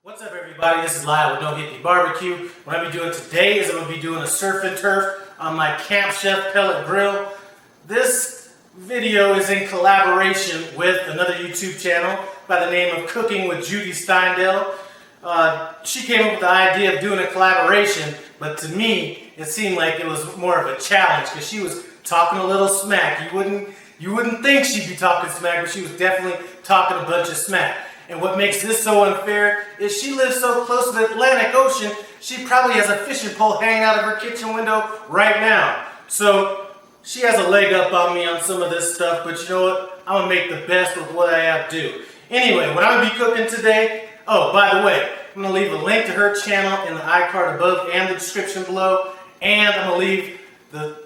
What's up, everybody? This is Lyle with No Hippie Barbecue. What I'm going to be doing today is I'm going to be doing a surf and turf on my Camp Chef pellet grill. This video is in collaboration with another YouTube channel by the name of Cooking with Julie Steindel. She came up with the idea of doing a collaboration, but to me, it seemed like it was more of a challenge because she was talking a little smack. You wouldn't think she'd be talking smack, but she was definitely talking a bunch of smack. And what makes this so unfair is she lives so close to the Atlantic Ocean, she probably has a fishing pole hanging out of her kitchen window right now. So she has a leg up on me on some of this stuff, but you know what? I'm going to make the best with what I have to do. Anyway, what I'm going to be cooking today, oh, by the way, I'm going to leave a link to her channel in the iCard above and the description below, and I'm going to leave the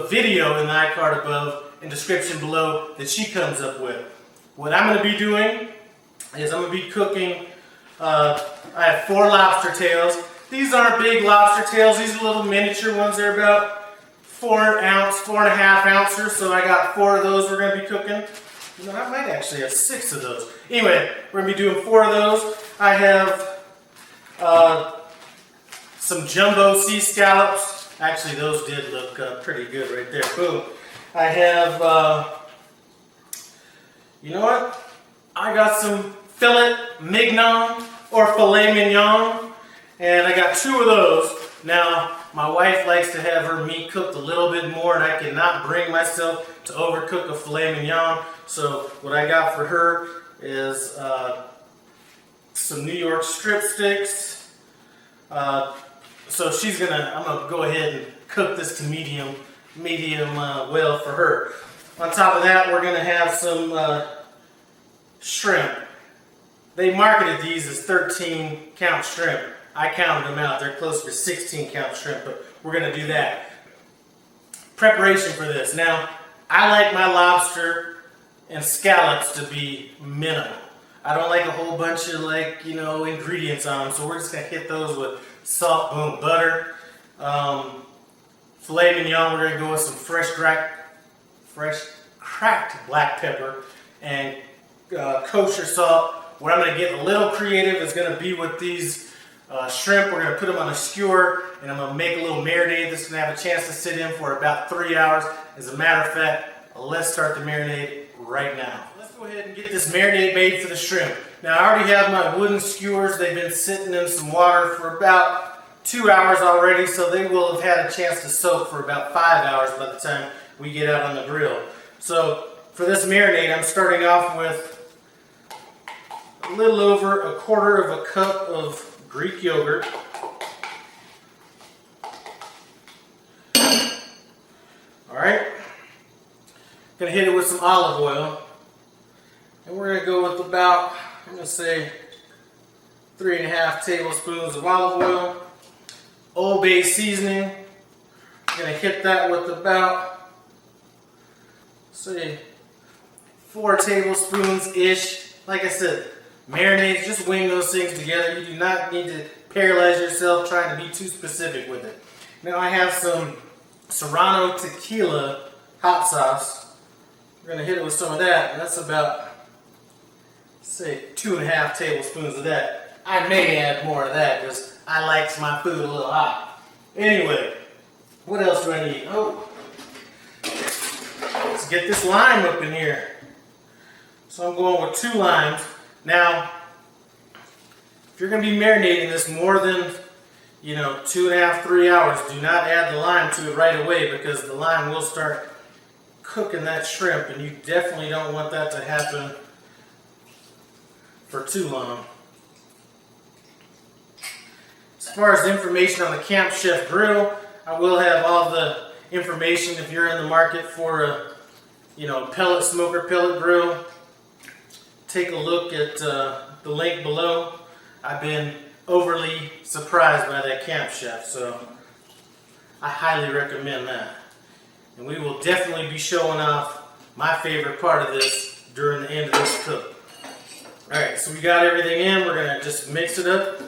video in the iCard above and description below that she comes up with. What I'm going to be doing is I'm going to be cooking, I have 4 lobster tails. These aren't big lobster tails, these are little miniature ones. They're about 4.5 ounces, so I got 4 of those we're going to be cooking. You know, I might actually have 6 of those. Anyway, we're going to be doing 4 of those. I have some jumbo sea scallops. Actually, those did look pretty good right there. Boom. I have, you know what? I got some Filet Mignon or Filet Mignon, and I got 2 of those. Now, my wife likes to have her meat cooked a little bit more, and I cannot bring myself to overcook a Filet Mignon. So what I got for her is some New York strip sticks. So I'm gonna go ahead and cook this to medium well for her. On top of that, we're gonna have some shrimp. They marketed these as 13 count shrimp. I counted them out. They're closer to 16 count shrimp, but we're going to do that. Preparation for this. Now, I like my lobster and scallops to be minimal. I don't like a whole bunch of ingredients on them, so we're just going to hit those with salt, boom, butter. Filet mignon, we're going to go with some fresh cracked black pepper and kosher salt. Where I'm going to get a little creative is going to be with these shrimp. We're going to put them on a skewer, and I'm going to make a little marinade that's going to have a chance to sit in for about 3 hours. As a matter of fact, let's start the marinade right now. Let's go ahead and get this marinade made for the shrimp. Now, I already have my wooden skewers. They've been sitting in some water for about 2 hours already, so they will have had a chance to soak for about 5 hours by the time we get out on the grill. So for this marinade, I'm starting off with a little over 1/4 cup of Greek yogurt. Alright. Gonna hit it with some olive oil. And we're gonna go with about, I'm gonna say 3.5 tablespoons of olive oil. Old Bay seasoning. I'm gonna hit that with about, say, 4 tablespoons-ish. Like I said, marinades, just wing those things together. You do not need to paralyze yourself trying to be too specific with it. Now I have some Serrano Tequila hot sauce. We're going to hit it with some of that. And that's about, say, 2.5 tablespoons of that. I may add more of that because I like my food a little hot. Anyway, what else do I need? Oh, let's get this lime up in here. So I'm going with 2 limes. Now, if you're going to be marinating this more than, 2.5, 3 hours, do not add the lime to it right away because the lime will start cooking that shrimp, and you definitely don't want that to happen for too long. As far as information on the Camp Chef grill, I will have all the information if you're in the market for a, pellet smoker, pellet grill. Take a look at the link below. I've been overly surprised by that Camp Chef, so I highly recommend that. And we will definitely be showing off my favorite part of this during the end of this cook. Alright, so we got everything in. We're going to just mix it up.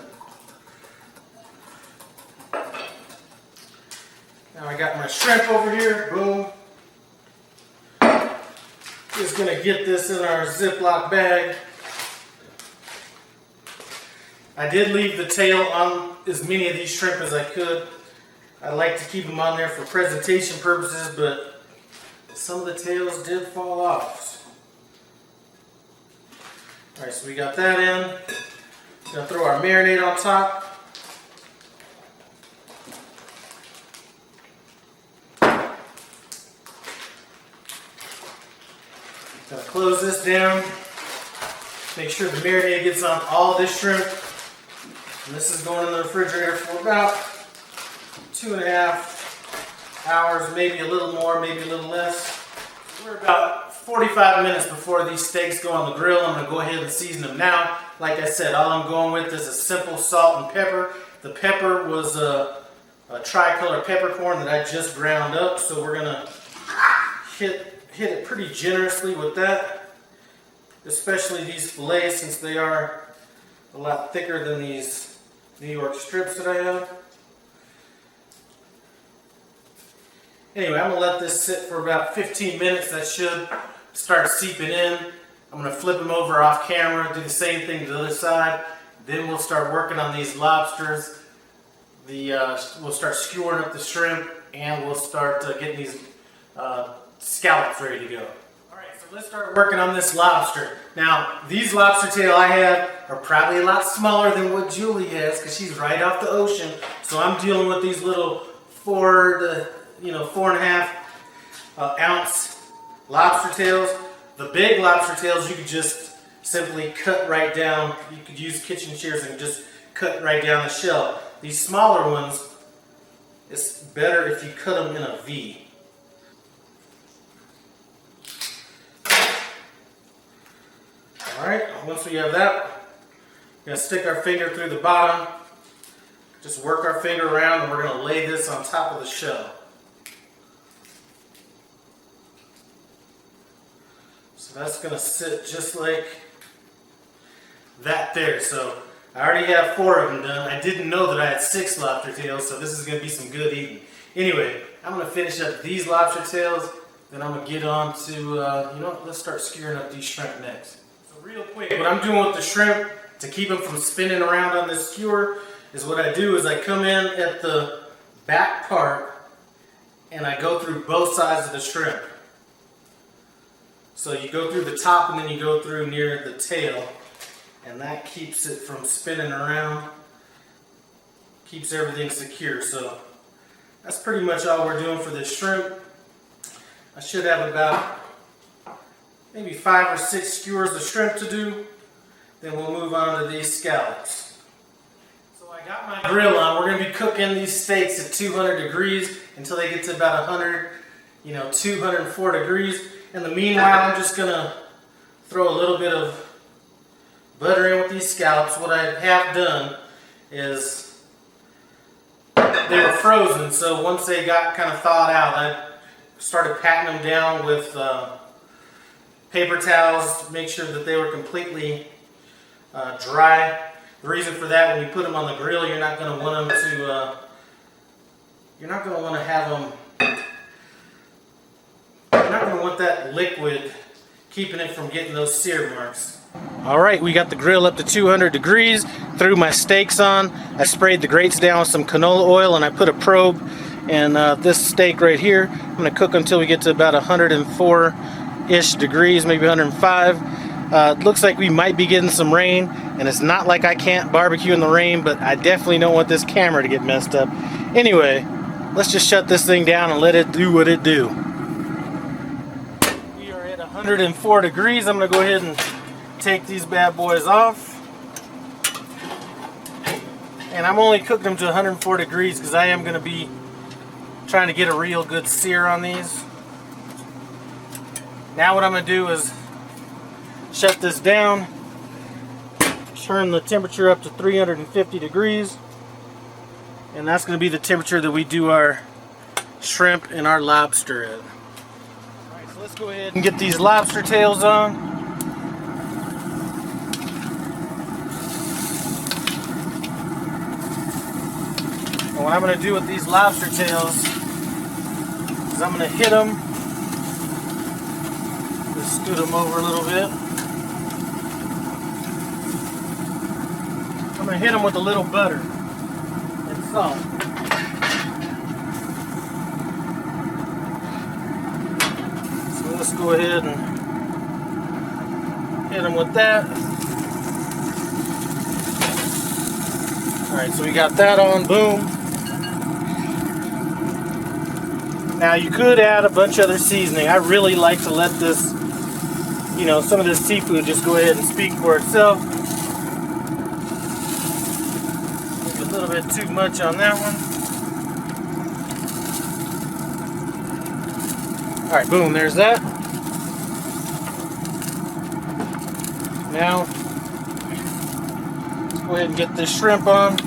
Now I got my shrimp over here. Boom. Just going to get this in our Ziploc bag. I did leave the tail on as many of these shrimp as I could. I like to keep them on there for presentation purposes, but some of the tails did fall off. Alright, so we got that in. Gonna throw our marinade on top. Gonna close this down. Make sure the marinade gets on all this shrimp. And this is going in the refrigerator for about 2.5 hours, maybe a little more, maybe a little less. We're about 45 minutes before these steaks go on the grill. I'm going to go ahead and season them now. Like I said, all I'm going with is a simple salt and pepper. The pepper was a tricolor peppercorn that I just ground up, so we're going to hit it pretty generously with that, especially these fillets, since they are a lot thicker than these New York strips that I have. Anyway, I'm going to let this sit for about 15 minutes. That should start seeping in. I'm going to flip them over off camera, do the same thing to the other side. Then we'll start working on these lobsters. We'll start skewering up the shrimp, and we'll start getting these scallops ready to go. Alright, so let's start working on this lobster. Now, these lobster tail I have are probably a lot smaller than what Julie has, because she's right off the ocean. So I'm dealing with these little 4 to 4.5 ounce lobster tails. The big lobster tails you could just simply cut right down. You could use kitchen shears and just cut right down the shell. These smaller ones, it's better if you cut them in a V. Alright, once we have that, we're going to stick our finger through the bottom, just work our finger around, and we're going to lay this on top of the shell. So that's going to sit just like that there. So I already have 4 of them done. I didn't know that I had 6 lobster tails, so this is going to be some good eating. Anyway, I'm going to finish up these lobster tails, then I'm going to get on to, let's start skewering up these shrimp next. Real quick, what I'm doing with the shrimp to keep them from spinning around on this skewer is what I do is I come in at the back part and I go through both sides of the shrimp. So you go through the top and then you go through near the tail, and that keeps it from spinning around, keeps everything secure. So that's pretty much all we're doing for this shrimp. I should have about maybe 5 or 6 skewers of shrimp to do. Then we'll move on to these scallops. So I got my grill on. We're going to be cooking these steaks at 200 degrees until they get to about 204 degrees. In the meanwhile, I'm just going to throw a little bit of butter in with these scallops. What I have done is they were frozen, so once they got kind of thawed out, I started patting them down with paper towels to make sure that they were completely dry. The reason for that, when you put them on the grill, you're not going to want them to. You're not going to want to have them. You're not going to want that liquid keeping it from getting those sear marks. All right, we got the grill up to 200 degrees. Threw my steaks on. I sprayed the grates down with some canola oil, and I put a probe in this steak right here. I'm going to cook until we get to about 104-ish degrees, maybe 105. It looks like we might be getting some rain, and it's not like I can't barbecue in the rain, but I definitely don't want this camera to get messed up. Anyway, let's just shut this thing down and let it do what it do. We are at 104 degrees. I'm going to go ahead and take these bad boys off. And I'm only cooking them to 104 degrees because I am going to be trying to get a real good sear on these. Now what I'm going to do is shut this down, turn the temperature up to 350 degrees, and that's going to be the temperature that we do our shrimp and our lobster at. Alright, so let's go ahead and get these lobster tails on. And what I'm going to do with these lobster tails is I'm going to hit them. Just scoot them over a little bit. I'm going to hit them with a little butter and salt. So let's go ahead and hit them with that. Alright, so we got that on, boom. Now you could add a bunch of other seasoning. I really like to let this, you know, some of this seafood just go ahead and speak for itself. Maybe a little bit too much on that one. Alright, boom, there's that. Now, let's go ahead and get this shrimp on.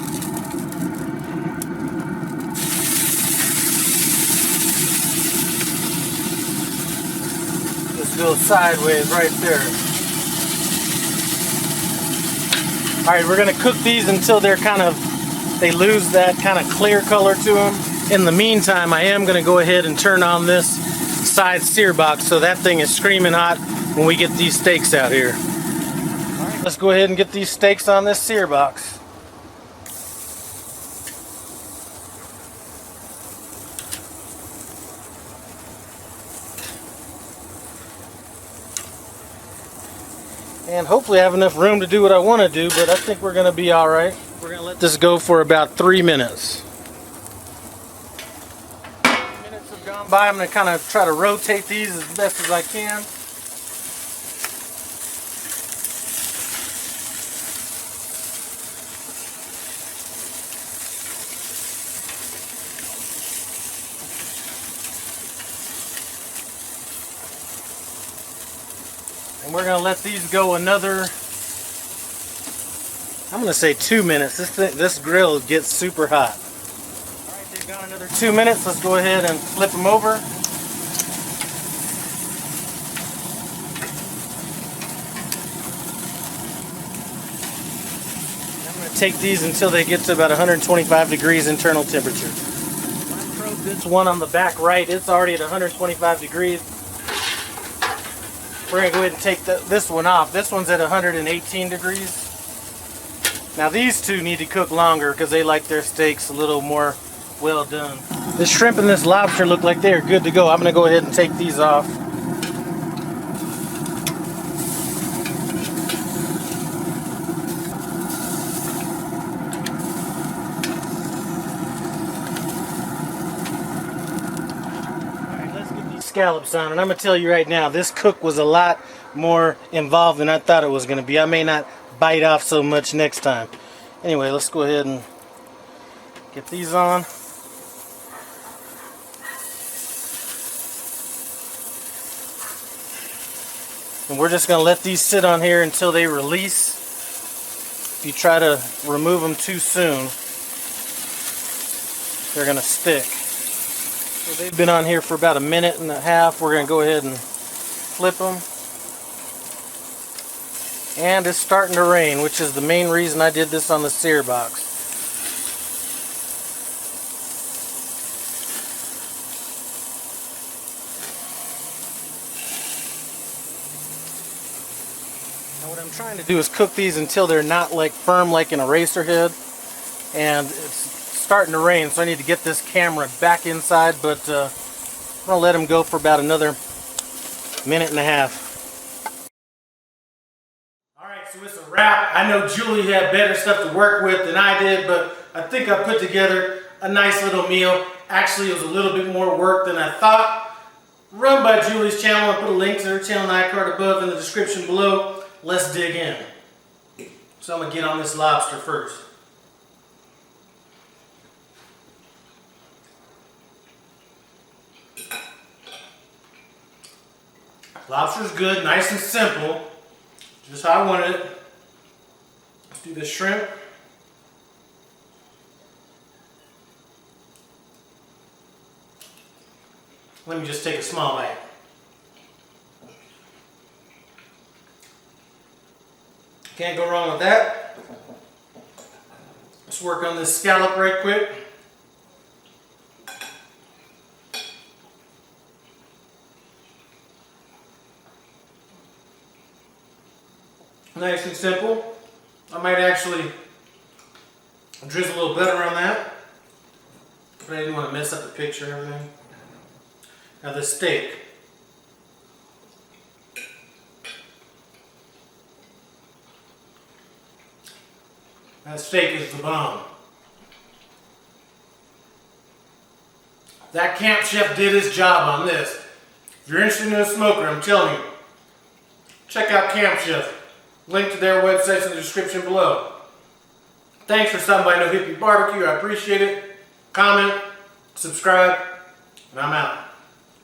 Go sideways right there. Alright, we're going to cook these until they're they lose that kind of clear color to them. In the meantime, I am going to go ahead and turn on this side sear box so that thing is screaming hot when we get these steaks out here. Alright, let's go ahead and get these steaks on this sear box. And hopefully I have enough room to do what I want to do, but I think we're going to be alright. We're going to let this go for about 3 minutes. 3 minutes have gone by. I'm going to kind of try to rotate these as best as I can. And we're going to let these go another, I'm going to say 2 minutes. This grill gets super hot. Alright, they've gone another 2 minutes. Let's go ahead and flip them over. I'm going to take these until they get to about 125 degrees internal temperature. I probed this one on the back right. It's already at 125 degrees. We're going to go ahead and take this one off. This one's at 118 degrees. Now these two need to cook longer because they like their steaks a little more well done. This shrimp and this lobster look like they are good to go. I'm going to go ahead and take these off. Scallops on, and I'm gonna tell you right now, this cook was a lot more involved than I thought it was gonna be. I may not bite off so much next time. Anyway, let's go ahead and get these on. And we're just gonna let these sit on here until they release. If you try to remove them too soon, they're gonna stick. So they've been on here for about 1.5 minutes. We're going to go ahead and flip them. And it's starting to rain, which is the main reason I did this on the sear box. Now what I'm trying to do is cook these until they're not like firm like an eraser head. And it's starting to rain, so I need to get this camera back inside, but I'm going to let them go for about another 1.5 minutes. Alright, so it's a wrap. I know Julie had better stuff to work with than I did, but I think I put together a nice little meal. Actually, it was a little bit more work than I thought. Run by Julie's channel. I'll put a link to her channel and iCard above in the description below. Let's dig in. So I'm going to get on this lobster first. Lobster's good, nice and simple, just how I wanted it. Let's do the shrimp. Let me just take a small bite. Can't go wrong with that. Let's work on this scallop right quick. Nice and simple. I might actually Drizzle a little butter on that. But I didn't want to mess up the picture and everything. Now the steak. That steak is the bomb. That camp chef did his job on this. If you're interested in a smoker, I'm telling you, check out Camp Chef. Link to their website's in the description below. Thanks for stopping by No Hippie Barbecue. I appreciate it. Comment, subscribe, and I'm out.